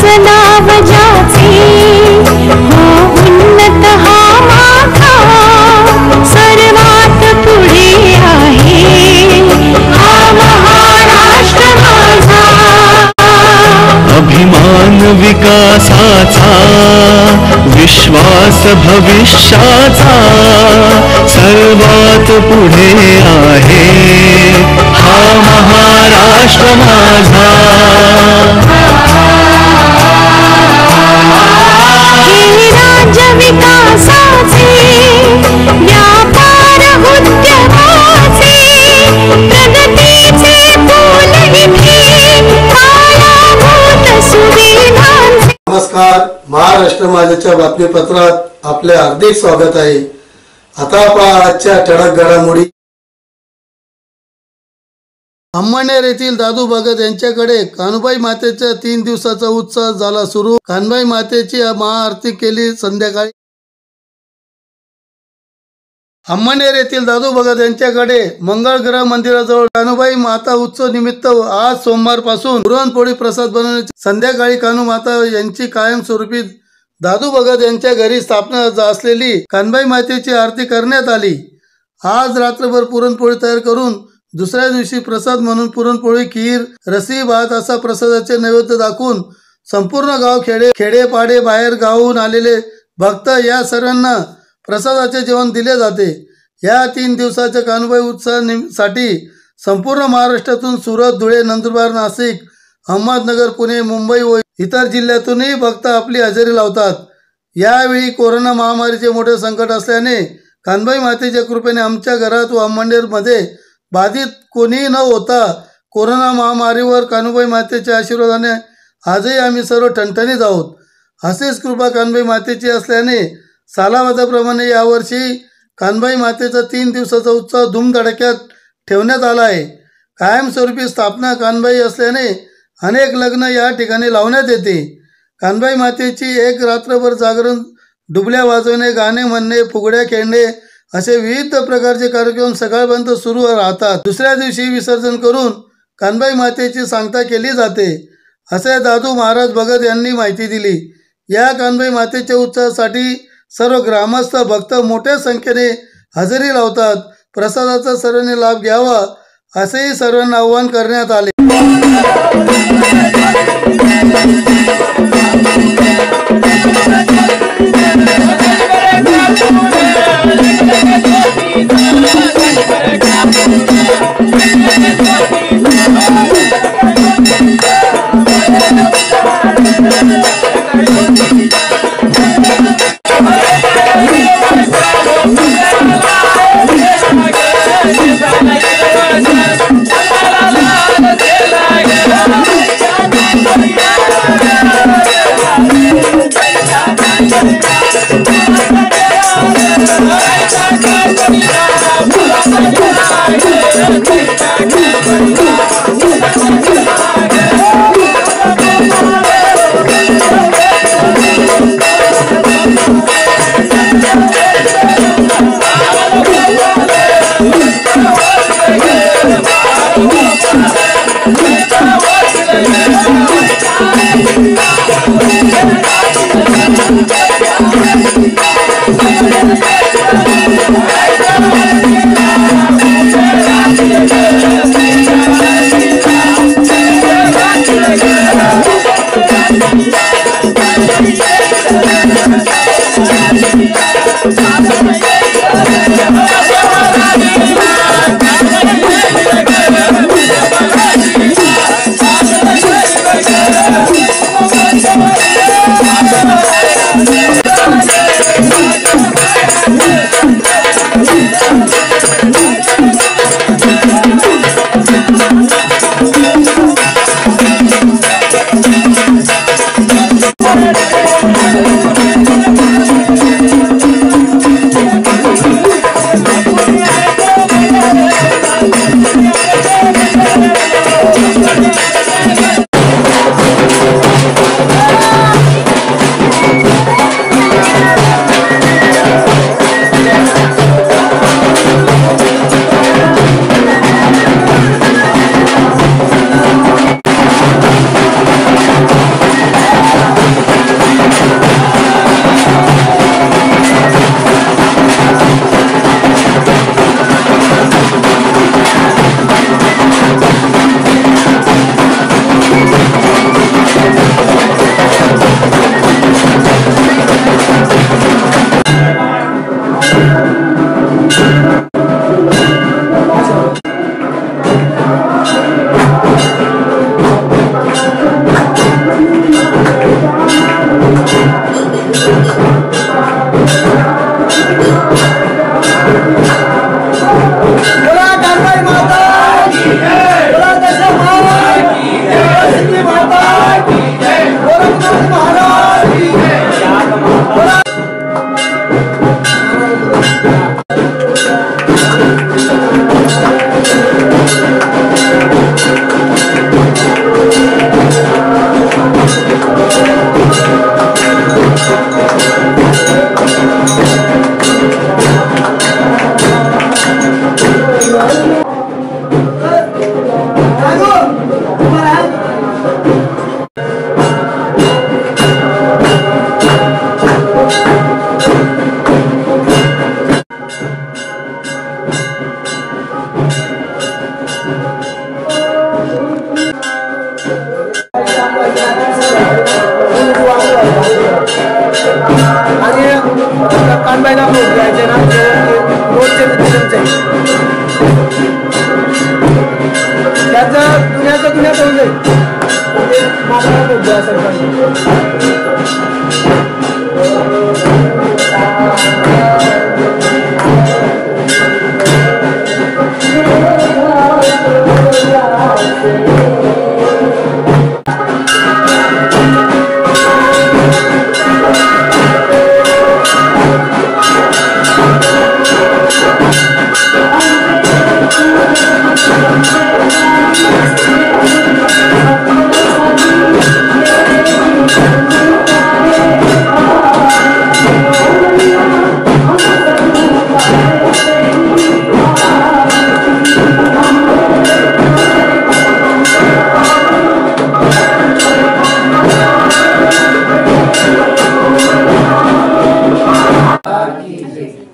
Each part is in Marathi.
नाव ज्याचे हो उन्नत हा माथा सर्वात पुढे आहे हा महाराष्ट्र माझा। अभिमान विकासाचा विश्वास भविष्याचा सर्वात पुढे आहे हा महाराष्ट्र माझा। हे राज्य विकासाचे व्यापार उद्योगाचे प्रगतीचे फूल इथे पायाभूत सुविधांचे। नमस्कार, महाराष्ट्र माझ्याच्या बातमीपत्रात आपले हार्दिक स्वागत आहे। आता पहा आजच्या ठळक घडामोडी। अंमळनेर येथील दादू भगत यांच्याकडे कान्होबाई मातेचा 3 दिवसाचा उत्सव झाला सुरू। कान्होबाई मातेची महाआरती केली संध्याकाळी। अंमळनेर येथील दादू भगत यांच्याकडे मंगळ ग्रह मंदिराजवळ कान्होबाई माता उत्सव निमित्त आज सोमवार पासून पुरणपोळी प्रसाद बनवण्याची संध्याकाळी कान्हो माता यांची कायमस्वरूपी दादू भगत यांच्या घरी स्थापना असलेली कान्होबाई मातेची आरती करण्यात आली। आज रात्रभर पुरणपोळी तयार करून दुसऱ्या दिवशी प्रसाद म्हणून पुरणपोळी, खीर, रसी भात असा प्रसादाचे नैवेद्य दाखवून संपूर्ण गाव खेडेपाडे बाहेर गावून आलेले भक्त या सर्वांना प्रसादाचे जेवण दिले जाते। या 3 दिवसाच्या कान्होबाई उत्सवासाठी संपूर्ण महाराष्ट्रातून सुरत, धुळे, नंदुरबार, नाशिक, अहमदनगर, पुणे, मुंबई व इतर जिल्ह्यातूनही भक्त आपली हजेरी लावतात। यावेळी कोरोना महामारीचे मोठे संकट असल्याने कान्होबाई मातेच्या कृपेने आमच्या घरात व अंमळनेरमध्ये बाधित कोणीही न होता कोरोना महामारीवर कान्होबाई मातेच्या आशीर्वादाने आजही आम्ही सर्व ठणठणीत आहोत। अशीच कृपा कान्होबाई मातेची असल्याने सालाबादाप्रमाणे यावर्षी कान्होबाई मातेचा 3 दिवसाचा उत्सव धूमधडाक्यात ठेवण्यात आला आहे। कायमस्वरूपी स्थापना कान्होबाई असल्याने अनेक लग्न या ठिकाणी लावण्यात येते। कान्होबाई मातेची एक रात्रभर जागरण, डुबल्या वाजवणे, गाणे म्हणणे, फुगड्या खेळणे असे विविध प्रकारचे कार्यक्रम सकाळपर्यंत सुरू राहतात। दुसऱ्या दिवशी विसर्जन करून कान्होबाई मातेची सांगता केली जाते, असे दादू महाराज भगत यांनी माहिती दिली। या कान्होबाई मातेच्या उत्सवासाठी सर्व ग्रामस्थ भक्त मोठ्या संख्येने हजेरी लावतात। प्रसादाचा सर्वांनी लाभ घ्यावा असेही सर्वांना आवाहन करण्यात आले। कानबाईला भोग द्यायचे ना रोजचे त्याचं दुनियात होऊन जाईल मला भोग द्या सरकारने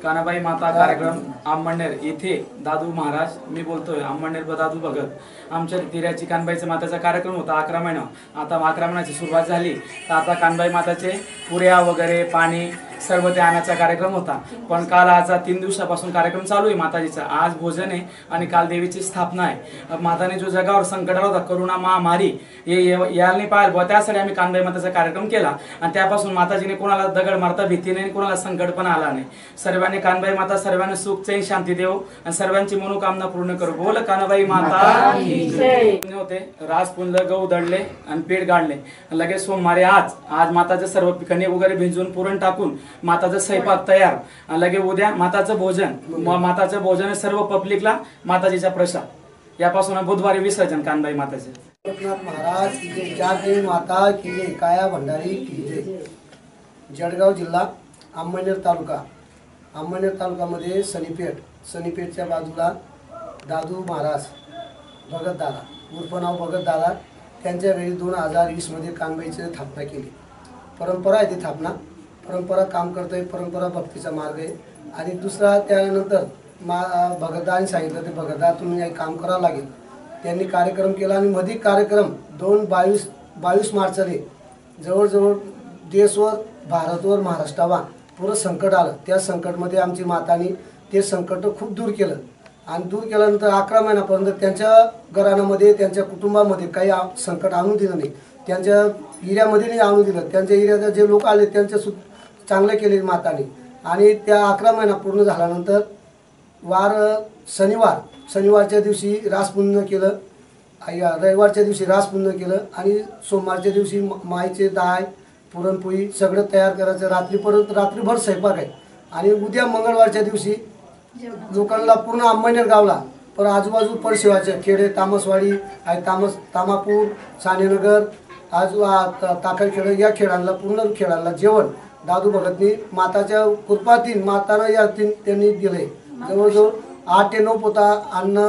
कानाबाई माता कार्यक्रम आंबणनेर येथे दादू महाराज मी बोलतोय आंबणनेर दादू भगत आमच्या तिऱ्याची कानबाईचा माताचा कार्यक्रम होता 11 महिना आता 11 महिन्याची सुरुवात झाली तर आता कानबाई माताचे पुऱ्या वगैरे पाणी सर्व ते आणायचा कार्यक्रम होता पण काल आजचा 3 दिवसापासून कार्यक्रम चालू आहे माताजीचा आज भोजन आहे आणि काल देवीची स्थापना आहे माताने जो जगावर संकट आला होता करोना महामारी याला नाही पाहिलं त्यासाठी आम्ही कानबाई माताचा कार्यक्रम केला आणि त्यापासून माताजीने कोणाला दगड मारता भीती नाही कोणाला संकट पण आला नाही सर्वांनी कानबाई माता सर्वांना सुख चैन शांती देव आणि सर्वांची मनोकामना पूर्ण करू बोल कानबाई माता होते रास पुंजलं गहू दडले आणि पेट गाडले लगेच सोमवारी आज माताचे सर्व कणे वगैरे भिजवून पुरण टाकून माताचा स्वयंपाक तयार लगे उद्या माताचं भोजन सर्व पब्लिकला माताजीचा प्रसाद यापासून बुधवारी विसर्जन कानबाई माताचे एकनाथ महाराज की जय जागेई माता की जय काया भंडारी की जय जळगाव जिल्हा अंमळनेर तालुक्यामध्ये सनीपेठच्या बाजूला दादू महाराज भगत दादा उर्फ नाव भगत दादा त्यांच्या वेळी 2020 मध्ये कानबाईची स्थापना केली परंपरा आहे ती स्थापना परंपरा काम करतोय परंपरा भक्तीचा मार्ग आहे आणि दुसरा त्यानंतर भगतदानी सांगितलं ते भगतदा तुम्ही काही काम करावं लागेल त्यांनी कार्यक्रम केला आणि मध्ये कार्यक्रम 22 मार्चला जवळजवळ देशवर भारतवर महाराष्ट्रावर पुरं संकट आलं त्या संकटमध्ये आमची मातानी ते संकट खूप दूर केलं आणि दूर केल्यानंतर 11 महिन्यापर्यंत त्यांच्या घराण्यामध्ये त्यांच्या कुटुंबामध्ये काही संकट आणून दिलं नाही त्यांच्या एरियामध्ये नाही आणून दिलं त्यांच्या एरियात जे लोक आले त्यांचे चांगले केले माताने आणि त्या 11 महिना पूर्ण झाल्यानंतर शनिवारच्या दिवशी रासपुण्य केलं रविवारच्या दिवशी रासपुण्य केलं आणि सोमवारच्या दिवशी माईचे दाय पुरणपोळी सगळं तयार करायचं रात्रीभर स्वयंपाक आहे आणि उद्या मंगळवारच्या दिववशी लोकांना पूर्ण अंमळनेर गावला पण आजूबाजू परशिवाचे खेडे तामसवाडी तामापूर सानेनगर ताकळखेडे या खेळांना पूर्ण खेळांना जेवण दादू भगतनी माताच्या कृपातीन मातानं या त्यांनी दिले जवळजवळ 8 ते 9 पोता अन्न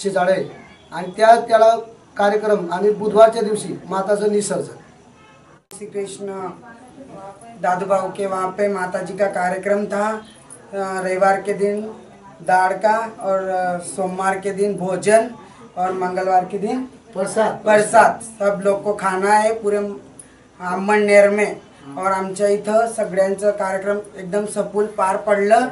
शिजाडे आणि त्याला कार्यक्रम आणि बुधवारच्या दिवशी माताचं विसर्जन श्री कृष्ण दादू बाबू के वहाँ पे माताजी का कार्यक्रम था रविवार के दिन दाड़ का और सोमवार के दिन भोजन और मंगलवार के दिन प्रसाद सब लोग को खाना है पूरे अंमळनेर में और आमच्या इथं सगळ्यांचं कार्यक्रम एकदम सफल पार पडलं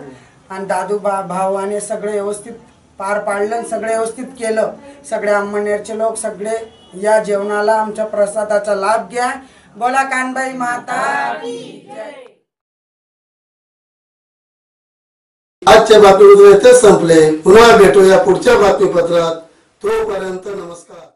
आणि दादू भावाने सगळे व्यवस्थित पार पाडलं सगळे व्यवस्थित केलं सगळे अंमळनेरचे लोक सगळे या जेवणाला आमच्या प्रसादाचा लाभ घ्या बोला कानबाई माता की जय आजच्या बातमीपत्र इथेच संपले पुन्हा भेटूया पुढच्या बातमीपत्रात तोपर्यंत नमस्कार.